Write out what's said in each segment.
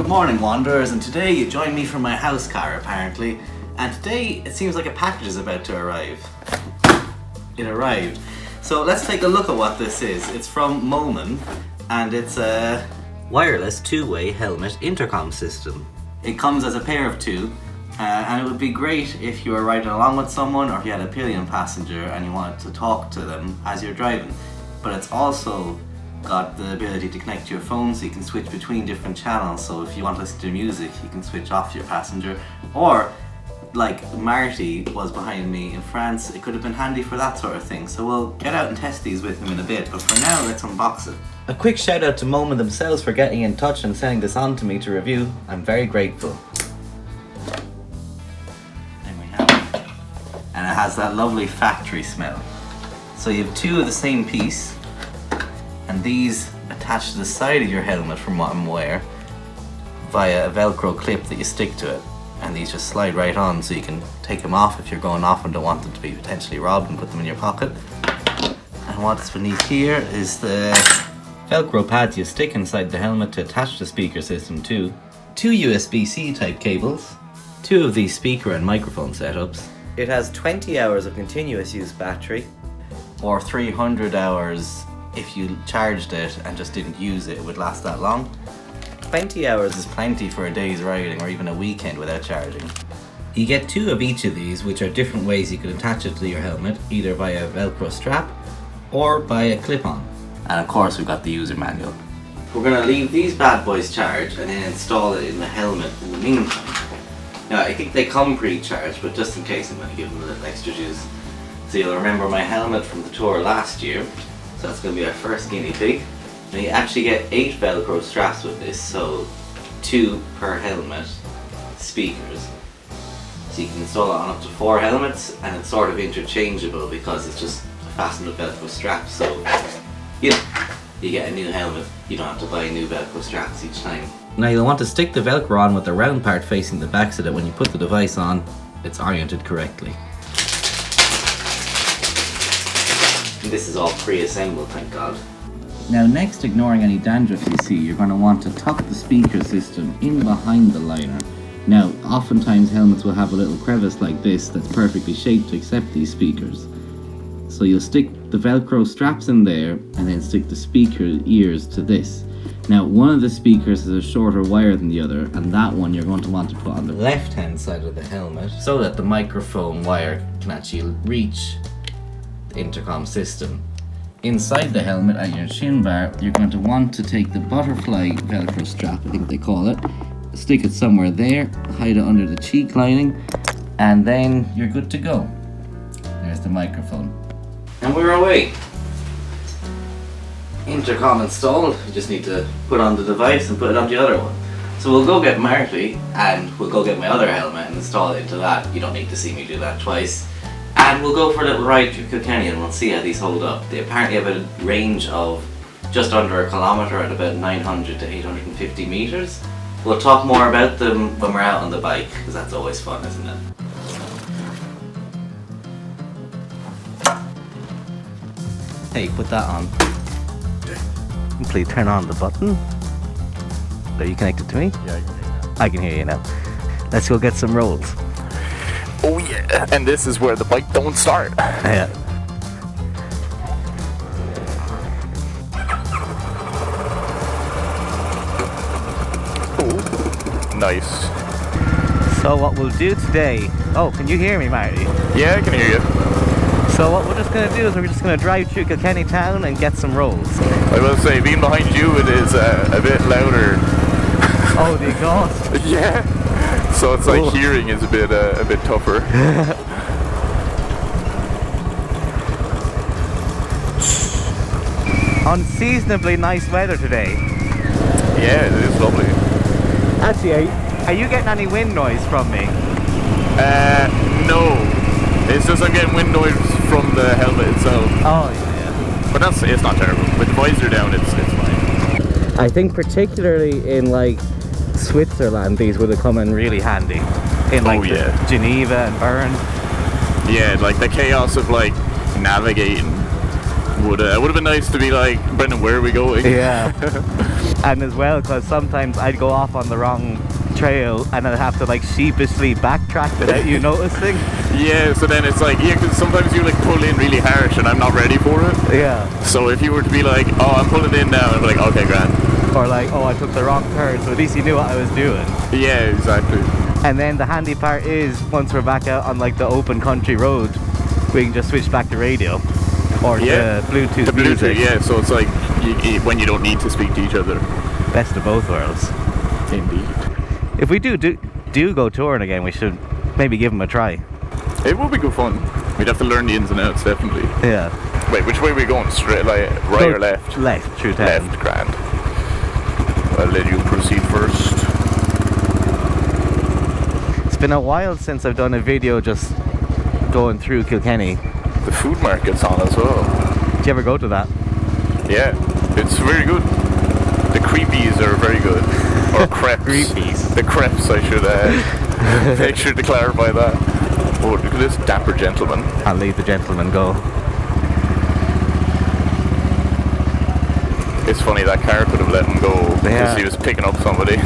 Good morning, wanderers, and today you join me from my house car, apparently. And today it seems like a package is about to arrive. It arrived. So let's take a look at what this is. It's from Moman, and it's a wireless two-way helmet intercom system. It comes as a pair of two, and it would be great if you were riding along with someone or if you had a pillion passenger and you wanted to talk to them as you're driving. But it's also got the ability to connect to your phone, so you can switch between different channels. So if you want to listen to music, you can switch off your passenger, or like Marty was behind me in France, it could have been handy for that sort of thing. So we'll get out and test these with him in a bit, but for now let's unbox it. A quick shout out to Moman themselves for getting in touch and sending this on to me to review. I'm very grateful. There we have it. And it has that lovely factory smell. So you have two of the same piece, and these attach to the side of your helmet from what I'm aware via a Velcro clip that you stick to it, and these just slide right on, so you can take them off if you're going off and don't want them to be potentially robbed, and put them in your pocket. And what's beneath here is the Velcro pads you stick inside the helmet to attach the speaker system to, two USB-C type cables, two of these speaker and microphone setups. It has 20 hours of continuous use battery, or 300 hours if you charged it and just didn't use it, it would last that long. 20 hours is plenty for a day's riding or even a weekend without charging. You get two of each of these, which are different ways you could attach it to your helmet, either via a Velcro strap or by a clip-on. And of course we've got the user manual. We're going to leave these bad boys charged and then install it in the helmet in the meantime. Now I think they come pre-charged, but just in case I'm going to give them a little extra juice. So you'll remember my helmet from the tour last year. So that's going to be our first guinea pig. Now you actually get 8 Velcro straps with this, so 2 per helmet speakers. So you can install it on up to 4 helmets, and it's sort of interchangeable because it's just fastened with Velcro straps. So you know, you get a new helmet, you don't have to buy new Velcro straps each time. Now you'll want to stick the Velcro on with the round part facing the back so that when you put the device on, it's oriented correctly. This is all pre-assembled, thank God. Now next, ignoring any dandruff you see, you're going to want to tuck the speaker system in behind the liner. Now, oftentimes helmets will have a little crevice like this that's perfectly shaped to accept these speakers. So you'll stick the Velcro straps in there and then stick the speaker ears to this. Now, one of the speakers has a shorter wire than the other, and that one you're going to want to put on the left-hand side of the helmet so that the microphone wire can actually reach the intercom system. Inside the helmet at your chin bar, you're going to want to take the butterfly Velcro strap, I think they call it, stick it somewhere there, hide it under the cheek lining, and then you're good to go. There's the microphone. And we're away. Intercom installed, you just need to put on the device and put it on the other one. So we'll go get Marty, and we'll go get my other helmet and install it into that. You don't need to see me do that twice. And we'll go for a little ride through Kilkenny and we'll see how these hold up. They apparently have a range of just under a kilometre at about 900 to 850 metres. We'll talk more about them when we're out on the bike, because that's always fun, isn't it? Hey, put that on. Please turn on the button. Are you connected to me? Yeah, I can hear you now. I can hear you now. Let's go get some rolls. Oh yeah, and this is where the bike don't start. Yeah. Oh, nice. So what we'll do today... Oh, can you hear me, Marty? Yeah, I can hear you. So what we're just going to do is we're just going to drive through Kilkenny town and get some rolls. I will say, being behind you, it is a bit louder. Oh, the exhaust. Yeah. So it's like hearing is a bit tougher. Unseasonably nice weather today. Yeah, it is lovely. Actually, are you getting any wind noise from me? No. It's just I'm getting wind noise from the helmet itself. Oh, yeah. But it's not terrible. With the visor down, it's fine. I think particularly in like Switzerland, these would have come in really handy. In like Geneva and Bern. Yeah, like the chaos of like navigating would have been nice to be like, Brendan, where are we going? Yeah. And as well, because sometimes I'd go off on the wrong trail and I'd have to like sheepishly backtrack without you noticing. Yeah, so then it's like, yeah, because sometimes you like pull in really harsh and I'm not ready for it. Yeah. So if you were to be like, oh, I'm pulling in now, I'd be like, okay, grand. Or like, oh, I took the wrong turn, so at least you knew what I was doing. Yeah, exactly. And then the handy part is, once we're back out on like the open country road, we can just switch back to radio. Or the Bluetooth the Bluetooth, music. yeah, so it's like when you don't need to speak to each other. Best of both worlds. Indeed. If we do go touring again, we should maybe give them a try. It would be good fun. We'd have to learn the ins and outs, definitely. Yeah. Wait, which way are we going? Straight, like, right or left? Left, through town. Left, grand. I'll let you proceed first. It's been a while since I've done a video just going through Kilkenny. The food market's on as well. Did you ever go to that? Yeah, it's very good. The creepies are very good. Or crepes. Creepies. The crepes, I should make sure to clarify that. Oh, look at this dapper gentleman. I'll leave the gentleman go. It's funny, that car could have let him go because he was picking up somebody.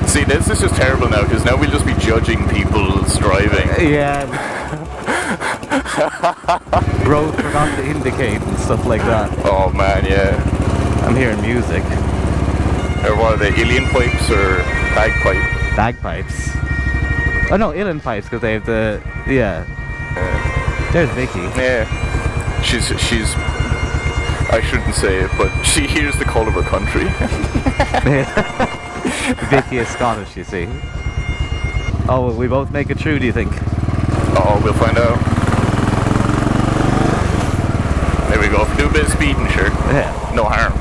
See, this is just terrible now because now we'll just be judging people's driving. Yeah. Road forgot to indicate and stuff like that. Oh man, yeah. I'm hearing music. Or what are they, alien pipes or bagpipe? Bagpipes. Oh no, Uilleann pipes, because they have the... Yeah. There's Vicky. Yeah. She's I shouldn't say it, but she hears the call of her country. Vicky is Scottish, you see. Oh, will we both make it through, do you think? Oh, we'll find out. There we go. If we do a bit of speeding, sure. Yeah. No harm.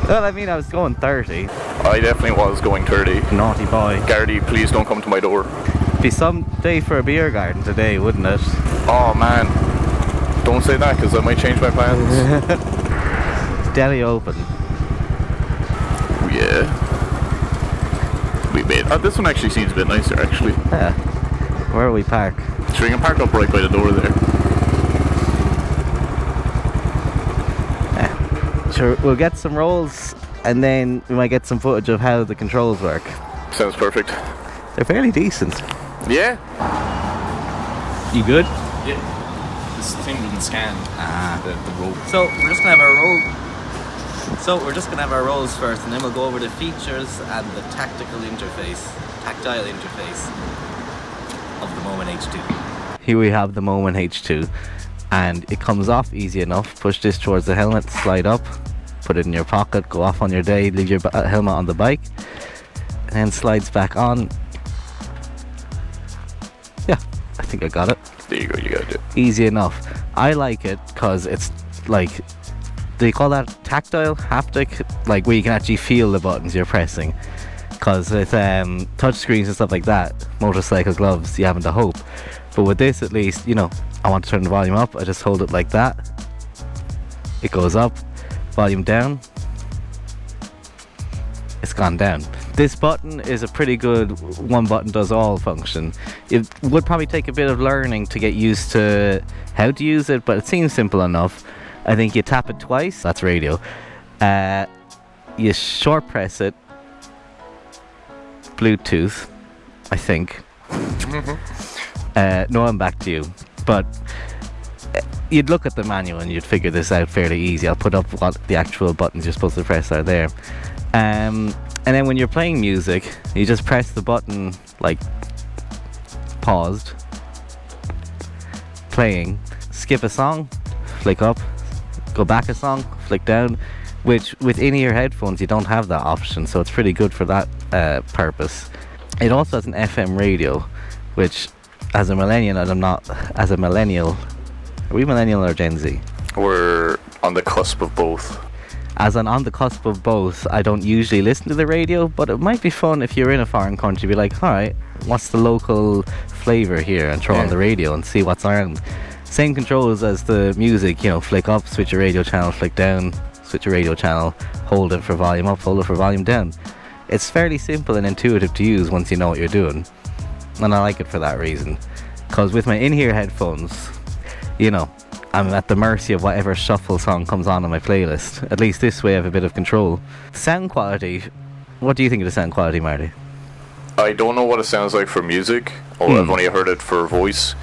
Well, I mean, I was going 30. I definitely was going 30. Naughty boy. Gardaí, please don't come to my door. Be some day for a beer garden today, wouldn't it? Oh man. Don't say that, because I might change my plans. It's deli open. Yeah. We made... Oh, this one actually seems a bit nicer, actually. Yeah. Where will we park? So we can park up right by the door there. Yeah. Sure, we'll get some rolls, and then we might get some footage of how the controls work. Sounds perfect. They're fairly decent. Yeah. You good? Yeah. This thing doesn't scan the rope. So we're just gonna have our roll. So we're just gonna have our rolls first, and then we'll go over the features and the tactile interface of the Moman H2. Here we have the Moman H2, and it comes off easy enough. Push this towards the helmet, slide up, put it in your pocket, go off on your day, leave your helmet on the bike, and then slides back on. Yeah, I think I got it. There you go, you got it. Easy enough. I like it because it's like, do you call that tactile, haptic? Like where you can actually feel the buttons you're pressing. Because with touch screens and stuff like that, motorcycle gloves, you haven't a hope. But with this, at least, you know, I want to turn the volume up, I just hold it like that. It goes up, volume down. It's gone down. This button is a pretty good one button does all function. It would probably take a bit of learning to get used to how to use it, but it seems simple enough. I think you tap it twice, that's radio. You short press it, Bluetooth, I think. No, I'm back to you. But you'd look at the manual and you'd figure this out fairly easy. I'll put up what the actual buttons you're supposed to press are there. And then when you're playing music, you just press the button like paused, playing, skip a song, flick up, go back a song, flick down, which with in-ear headphones you don't have that option, so it's pretty good for that purpose. It also has an FM radio, which as a millennial, and I'm not, as a millennial, are we millennial or Gen Z? We're on the cusp of both. As on the cusp of both, I don't usually listen to the radio, but it might be fun if you're in a foreign country, be like, alright, what's the local flavour here, and throw on the radio and see what's around. Same controls as the music, you know, flick up, switch your radio channel, flick down, switch your radio channel, hold it for volume up, hold it for volume down. It's fairly simple and intuitive to use once you know what you're doing, and I like it for that reason. Because with my in-ear headphones, you know, I'm at the mercy of whatever shuffle song comes on my playlist. At least this way I have a bit of control. Sound quality. What do you think of the sound quality, Marty? I don't know what it sounds like for music, or I've only heard it for voice.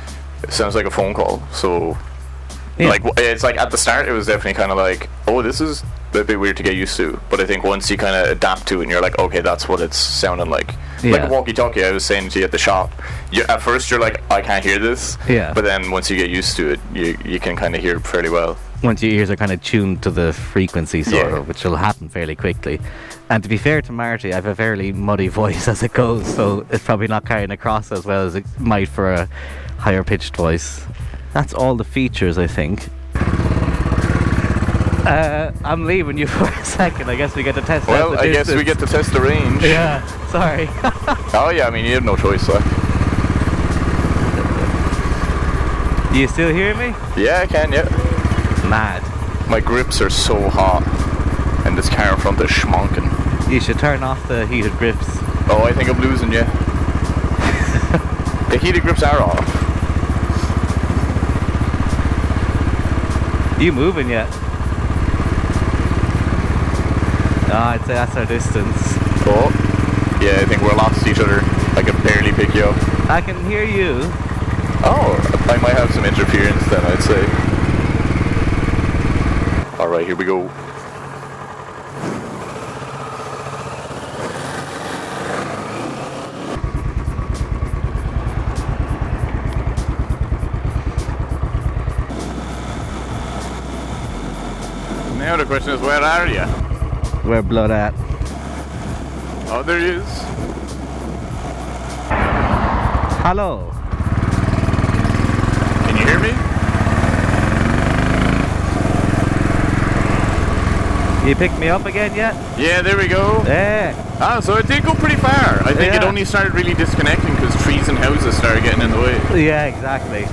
It sounds like a phone call, so... Yeah. Like, it's like at the start it was definitely kind of like, oh, this is a bit weird to get used to, but I think once you kind of adapt to it and you're like, okay, that's what it's sounding like. Yeah. Like a walkie-talkie, I was saying to you at the shop, at first you're like, I can't hear this, but then once you get used to it, you can kind of hear it fairly well. Once your ears are kind of tuned to the frequency sort of, which will happen fairly quickly. And to be fair to Marty, I have a fairly muddy voice as it goes, so it's probably not carrying across as well as it might for a higher pitched voice. That's all the features, I think. I'm leaving you for a second. I guess we get to test out the distance. I guess we get to test the range. Yeah, sorry. Oh yeah, I mean, you have no choice, like. Do you still hear me? Yeah, I can, yeah. Mad. My grips are so hot, and this car in front is schmonking. You should turn off the heated grips. Oh, I think I'm losing you. The heated grips are off. You moving yet? I'd say that's our distance. Oh, yeah, I think we're lost to each other. I can barely pick you up. I can hear you. Oh, I might have some interference then, I'd say. Alright, here we go. Now the question is, where are you? Where blood at? Oh, there he is. Hello. Can you hear me? You picked me up again yet? Yeah, there we go. Yeah. Ah, so it did go pretty far. I think it only started really disconnecting because trees and houses started getting in the way. Yeah, exactly.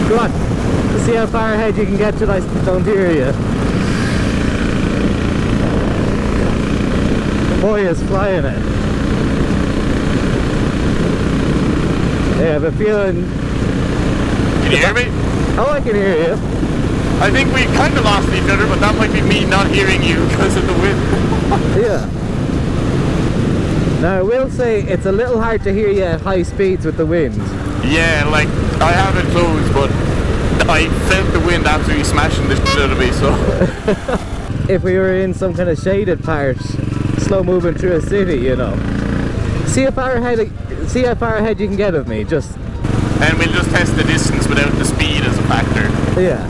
Come on. See how far ahead you can get till I don't hear you. Boy is flying it. Yeah, I have a feeling. Can you hear me? Oh, I can hear you. I think we kind of lost each other, but that might be me not hearing you because of the wind. Yeah. Now, I will say it's a little hard to hear you at high speeds with the wind. Yeah, like, I have it closed, but I felt the wind absolutely smashing the shit out of me, so... If we were in some kind of shaded part, slow moving through a city, you know. See how far ahead you can get of me, just... And we'll just test the distance without the speed as a factor. Yeah.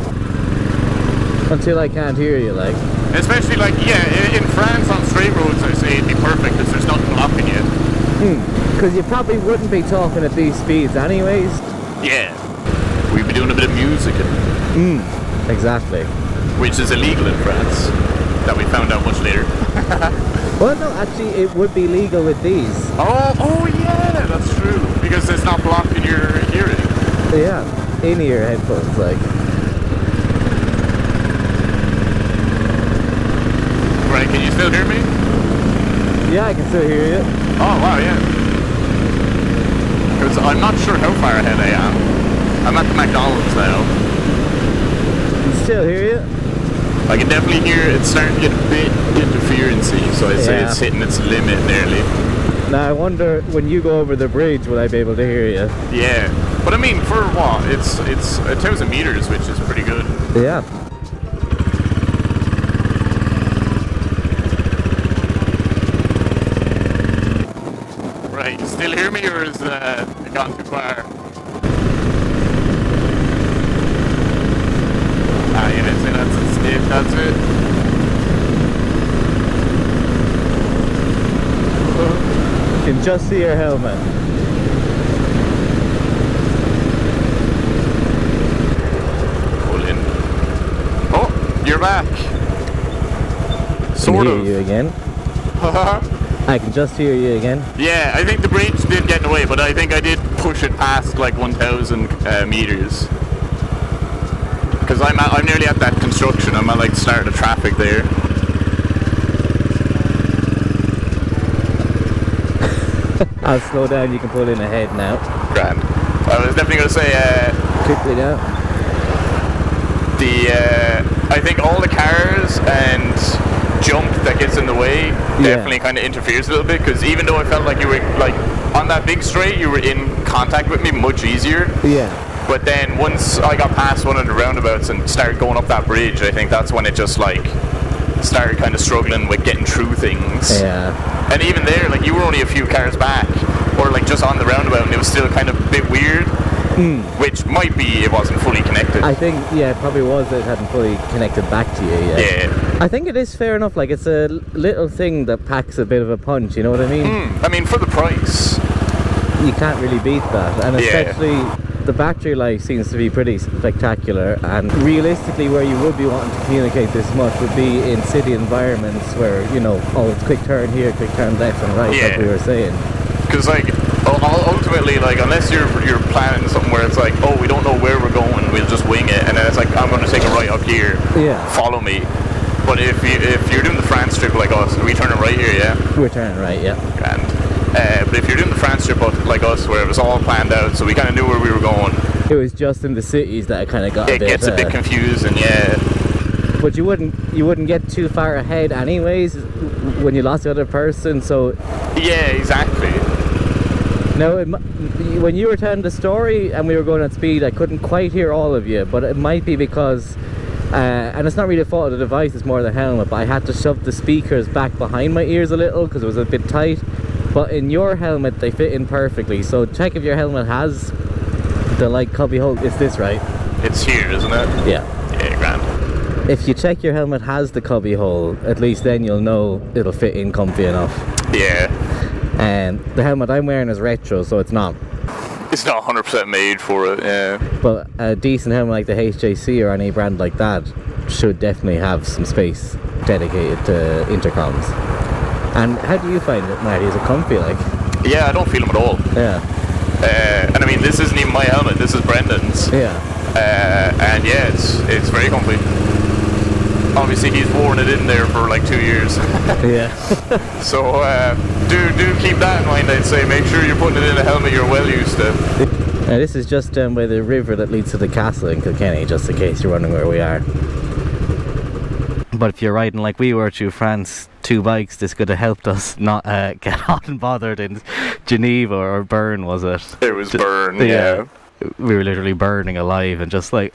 Until I can't hear you, like. Especially, like, yeah, in France on straight roads, I say it'd be perfect because there's nothing blocking you. Because you probably wouldn't be talking at these speeds anyways. Yeah. We'd be doing a bit of music. Exactly. Which is illegal in France. That we found out much later. Well, no, actually, it would be legal with these. Oh yeah, that's true. Because it's not blocking your hearing. Yeah, in-ear headphones, like. Right, can you still hear me? Yeah, I can still hear you. Oh, wow, yeah. Because I'm not sure how far ahead I am. I'm at the McDonald's now. Can still hear you? I can definitely hear it's starting to get a bit interferency, so I'd say it's hitting its limit nearly. Now I wonder when you go over the bridge, will I be able to hear you? Yeah, but I mean, for what? It's 1,000 meters, which is pretty good. Yeah. Right, you still hear me, or is it gone too far? Ah, yeah, that's it. You can just see your helmet. Pull in. Oh, you're back. Sort of. Can hear you again. I can just hear you again. Yeah, I think the bridge did get in the way, but I think I did push it past like 1,000 meters. Because I'm nearly at that construction. I'm at like the start of the traffic there. I'll slow down, you can pull in ahead now. Grand. I was definitely going to say... Quickly now. I think all the cars and junk that gets in the way definitely kind of interferes a little bit, because even though I felt like you were like on that big straight, you were in contact with me much easier. Yeah. But then once I got past one of the roundabouts and started going up that bridge, I think that's when it just like started kind of struggling with getting through things. Yeah. And even there, like you were only a few cars back, or like just on the roundabout, and it was still kind of a bit weird. Which might be it wasn't fully connected. I think, yeah, it probably was that it hadn't fully connected back to you yet. Yeah. I think it is fair enough, like it's a little thing that packs a bit of a punch, you know what I mean? I mean, for the price. You can't really beat that, and especially the battery life seems to be pretty spectacular, and realistically where you would be wanting to communicate this much would be in city environments where, you know, oh, it's quick turn here, quick turn left and right, like we were saying. Because like ultimately, like unless you're planning something where it's like, oh, we don't know where we're going, we'll just wing it, and then it's like, I'm going to take a right up here, follow me. But if you're doing the France trip like us, are we turning right here? Yeah, we're turning right. Yeah. Grand. But if you're doing the France trip like us, where it was all planned out, so we kind of knew where we were going. It was just in the cities that it kind of got it gets a bit confusing, But you wouldn't get too far ahead anyways when you lost the other person, so. Yeah, exactly. Now, when you were telling the story and we were going at speed, I couldn't quite hear all of you, but it might be because, and it's not really a fault of the device, it's more the helmet, but I had to shove the speakers back behind my ears a little because it was a bit tight. But in your helmet, they fit in perfectly, so check if your helmet has the like cubby hole. Is this right? It's here, isn't it? Yeah. Yeah, grand. If you check your helmet has the cubby hole, at least then you'll know it'll fit in comfy enough. Yeah. And the helmet I'm wearing is retro, so it's not 100% made for it, yeah. But a decent helmet like the HJC or any brand like that should definitely have some space dedicated to intercoms. And how do you find it, Marty? Is it comfy like? Yeah, I don't feel them at all. Yeah. And I mean, this isn't even my helmet, this is Brendan's. Yeah. And yeah, it's very comfy. Obviously he's worn it in there for like 2 years. Yeah. So do keep that in mind, I'd say. Make sure you're putting it in a helmet you're well used to. Now this is just down by the river that leads to the castle in Kilkenny, just in case you're wondering where we are. But if you're riding like we were through France, 2 bikes, this could have helped us not get hot and bothered in Geneva or Bern, was it? It was Bern, yeah. We were literally burning alive and just like,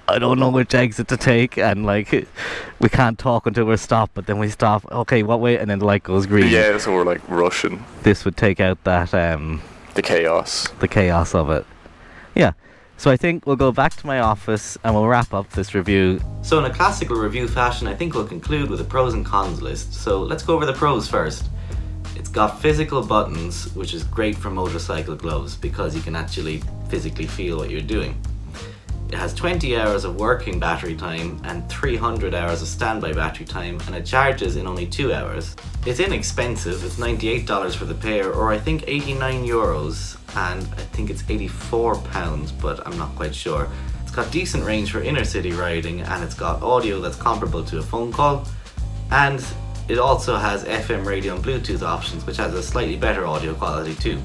I don't know which exit to take, and like we can't talk until we're stopped, but then we stop, okay, what way, and then the light goes green. Yeah, so we're like rushing. This would take out that the chaos of it. Yeah, so I think we'll go back to my office and we'll wrap up this review. So in a classical review fashion, I think we'll conclude with a pros and cons list. So let's go over the pros first. It's got physical buttons, which is great for motorcycle gloves because you can actually physically feel what you're doing. It has 20 hours of working battery time and 300 hours of standby battery time, and it charges in only 2 hours. It's inexpensive, it's $98 for the pair, or I think €89, and I think it's £84, but I'm not quite sure. It's got decent range for inner city riding, and it's got audio that's comparable to a phone call, and it also has FM radio and Bluetooth options, which has a slightly better audio quality too.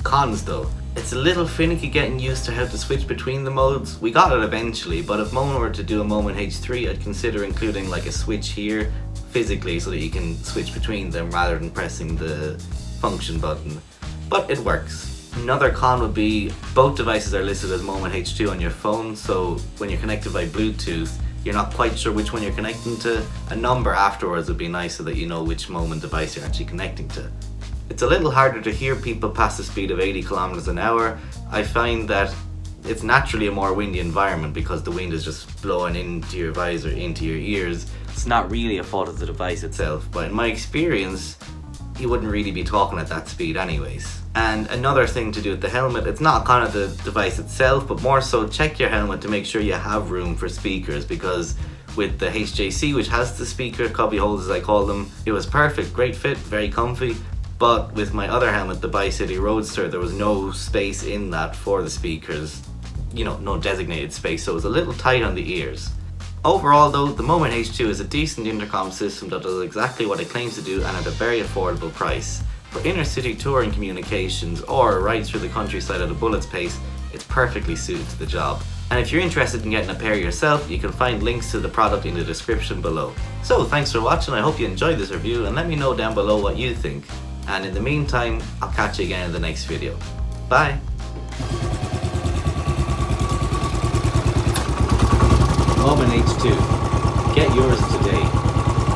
Cons though. It's a little finicky getting used to how to switch between the modes. We got it eventually, but if Moman were to do a Moman H2, I'd consider including like a switch here physically so that you can switch between them rather than pressing the function button. But it works. Another con would be both devices are listed as Moman H2 on your phone, so when you're connected by Bluetooth, you're not quite sure which one you're connecting to. A number afterwards would be nice so that you know which Moman device you're actually connecting to. It's a little harder to hear people past the speed of 80 kilometers an hour. I find that it's naturally a more windy environment because the wind is just blowing into your visor, into your ears. It's not really a fault of the device itself, but in my experience, you wouldn't really be talking at that speed anyways. And another thing to do with the helmet, it's not kind of the device itself, but more so check your helmet to make sure you have room for speakers, because with the HJC, which has the speaker cubby holes as I call them, it was perfect, great fit, very comfy. But with my other helmet, the Bi-City Roadster, there was no space in that for the speakers, you know, no designated space, so it was a little tight on the ears. Overall though, the Moman H2 is a decent intercom system that does exactly what it claims to do and at a very affordable price. For inner city touring communications or rides through the countryside at a bullet's pace, It's perfectly suited to the job. And if you're interested in getting a pair yourself, you can find links to the product in the description below. So thanks for watching, I hope you enjoyed this review, and let me know down below what you think. And in the meantime, I'll catch you again in the next video. Bye! Moman H2. Get yours today.